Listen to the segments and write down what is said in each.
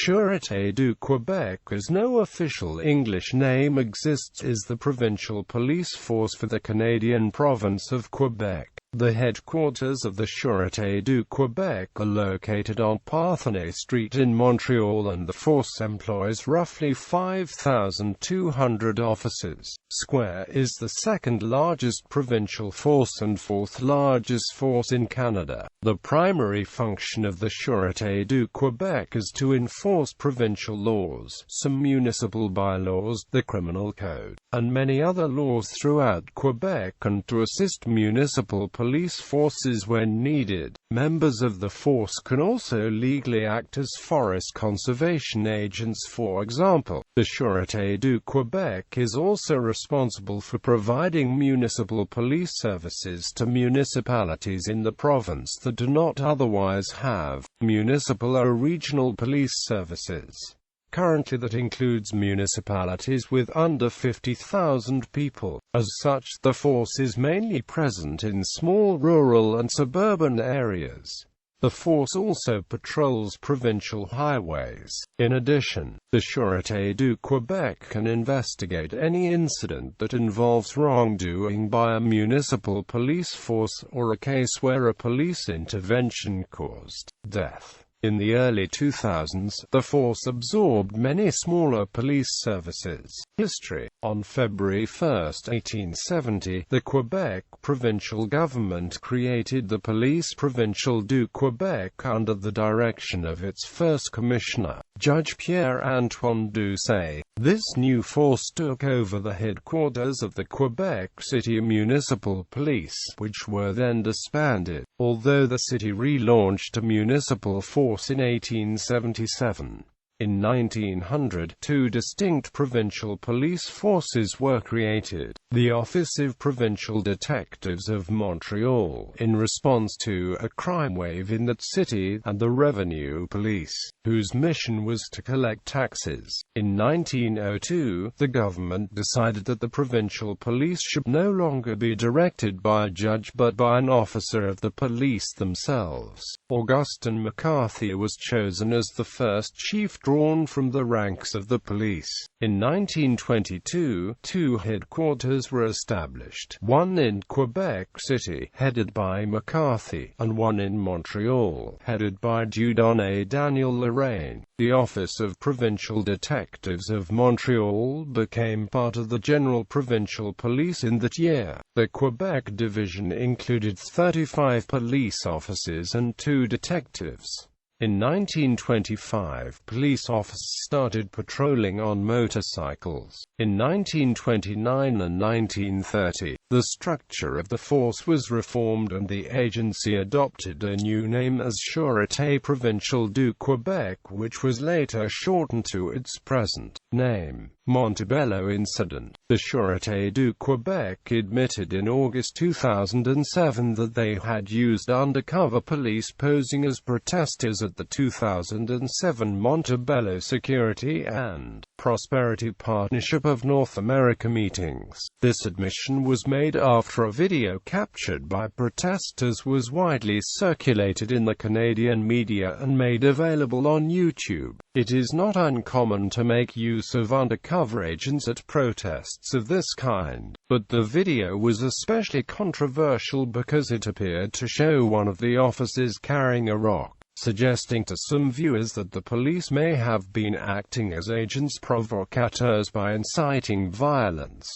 Sûreté du Québec, as no official English name exists, is the provincial police force for the Canadian province of Quebec. The headquarters of the Sûreté du Québec are located on Parthenais Street in Montreal, and the force employs roughly 5,200 officers. Square is the second largest provincial force and fourth largest force in Canada. The primary function of the Sûreté du Québec is to enforce provincial laws, some municipal bylaws, the criminal code, and many other laws throughout Quebec, and to assist municipal police forces when needed. Members of the force can also legally act as forest conservation agents. For example, the Sûreté du Québec is also responsible for providing municipal police services to municipalities in the province that do not otherwise have municipal or regional police services. Currently, that includes municipalities with under 50,000 people. As such, the force is mainly present in small rural and suburban areas. The force also patrols provincial highways. In addition, the Sûreté du Québec can investigate any incident that involves wrongdoing by a municipal police force, or a case where a police intervention caused death. In the early 2000s, the force absorbed many smaller police services. History. On February 1, 1870, the Quebec provincial government created the Police Provinciale du Québec under the direction of its first commissioner, Judge Pierre-Antoine Doucet. This new force took over the headquarters of the Quebec City Municipal Police, which were then disbanded, although the city relaunched a municipal force in 1877. In 1900, two distinct provincial police forces were created: the Office of Provincial Detectives of Montreal, in response to a crime wave in that city, and the Revenue Police, whose mission was to collect taxes. In 1902, the government decided that the provincial police should no longer be directed by a judge but by an officer of the police themselves. Augustin McCarthy was chosen as the first chief drawn from the ranks of the police. In 1922, two headquarters were established, one in Quebec City, headed by McCarthy, and one in Montreal, headed by Dieudonné Daniel Lorraine. The Office of Provincial Detectives of Montreal became part of the General Provincial Police in that year. The Quebec division included 35 police officers and 2 detectives. In 1925, police officers started patrolling on motorcycles. In 1929 and 1930, the structure of the force was reformed and the agency adopted a new name as Sûreté Provinciale du Québec, which was later shortened to its present name. Montebello incident. The Sûreté du Québec admitted in August 2007 that they had used undercover police posing as protesters at the 2007 Montebello Security and Prosperity Partnership of North America meetings. This admission was made after a video captured by protesters was widely circulated in the Canadian media and made available on YouTube. It is not uncommon to make use of undercover agents at protests of this kind, but the video was especially controversial because it appeared to show one of the officers carrying a rock, suggesting to some viewers that the police may have been acting as agents provocateurs by inciting violence.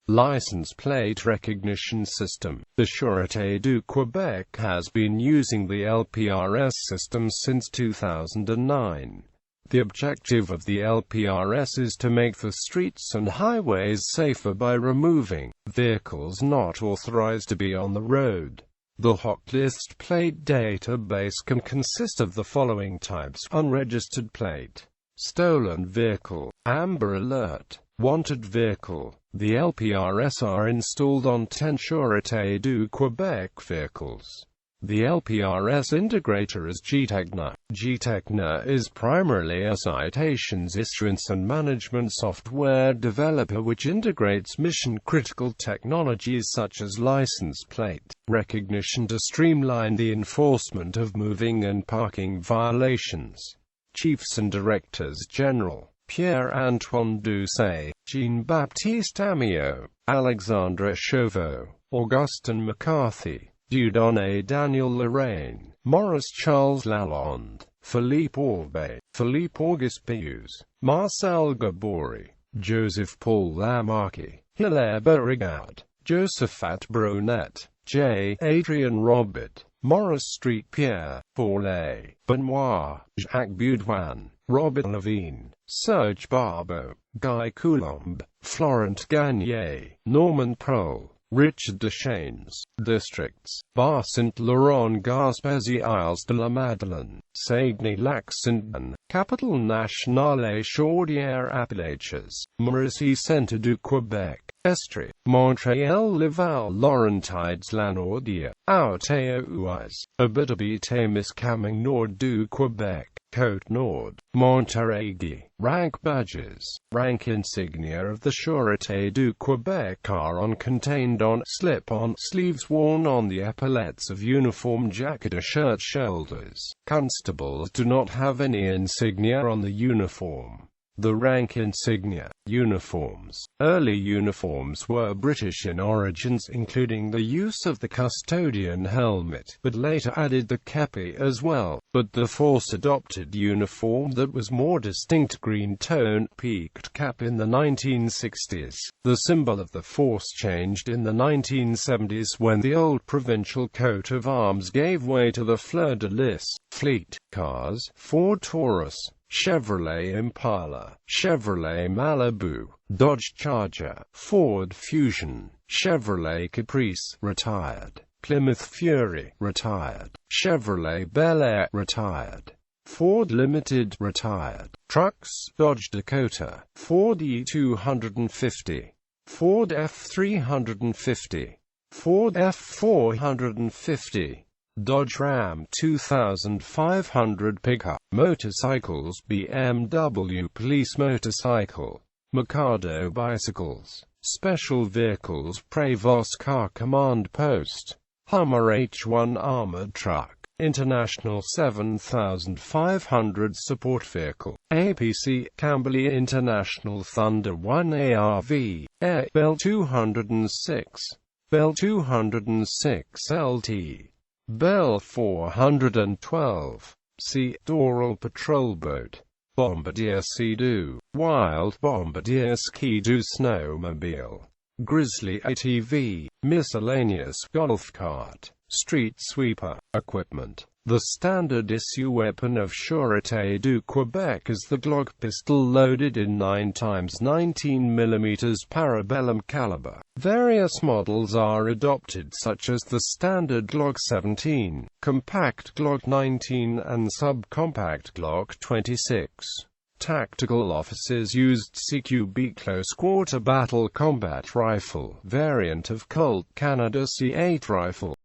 License plate recognition system. The Sûreté du Québec has been using the LPRS system since 2009. The objective of the LPRS is to make the streets and highways safer by removing vehicles not authorized to be on the road. The hot list plate database can consist of the following types: unregistered plate, stolen vehicle, amber alert, wanted vehicle. The LPRS are installed on 10 Sûreté du Québec vehicles. The LPRS integrator is Gtechna. Gtechna is primarily a citations issuance and management software developer which integrates mission-critical technologies such as license plate recognition to streamline the enforcement of moving and parking violations. Chiefs and Directors General: Pierre-Antoine Doucet, Jean-Baptiste Amiot, Alexandre Chauveau, Augustin McCarthy, Dieudonné Daniel Lorraine, Maurice Charles Lalonde, Philippe Orbet, Philippe Auguste Pius, Marcel Gabory, Joseph Paul Lamarcky, Hilaire Beauregard, Josephat Brunet, J. Adrien Robert, Maurice Street Pierre, Paulet, Benoit, Jacques Baudouin, Robert Levine, Serge Barbeau, Guy Coulombe, Florent Gagné, Norman Prole, Richard Deschaines. Districts: Bar Saint-Laurent, Gaspésie, Isles de la Madeleine, Saguenay-Lac-Saint-Jean, Capitale Nationale, Chaudière-Appalaches, Mauricie, Centre du Québec, Estrie, Montreal, Laval, Laurentides, Lanaudière, Auteuil-Ouise, Abitibi-Témiscamingue, Nord du Québec, Côte-Nord, Montargis. Rank badges. Rank insignia of the Sûreté du Québec are contained on slip-on sleeves worn on the epaulettes of uniform jacket or shirt shoulders. Constables do not have any insignia on the uniform. The rank insignia. Uniforms. Early uniforms were British in origins, including the use of the custodian helmet, but later added the kepi as well. But the force adopted uniform that was more distinct green-toned peaked cap in the 1960s. The symbol of the force changed in the 1970s when the old provincial coat of arms gave way to the fleur-de-lis. Fleet. Cars: Ford Taurus, Chevrolet Impala, Chevrolet Malibu, Dodge Charger, Ford Fusion, Chevrolet Caprice, retired, Plymouth Fury, retired, Chevrolet Bel Air, retired, Ford Limited, retired. Trucks: Dodge Dakota, Ford E250, Ford F350, Ford F450, Dodge Ram 2500 pickup. Motorcycles: BMW Police Motorcycle, Mikado bicycles. Special vehicles: Prevost Car Command Post, Hummer H1 armored truck, International 7500 support vehicle, APC Camberley International Thunder 1 ARV, Air Bell 206, Bell 206 LT, Bell 412, Sea Doral Patrol Boat, Bombardier Sea-Doo, Wild Bombardier Ski-Doo Snowmobile, Grizzly ATV, Miscellaneous Golf Cart, Street Sweeper. Equipment. The standard issue weapon of Sûreté du Québec is the Glock pistol loaded in 9x19mm parabellum caliber. Various models are adopted, such as the standard Glock 17, compact Glock 19 and subcompact Glock 26. Tactical officers used CQB close quarter battle combat rifle, variant of Colt Canada C8 rifle.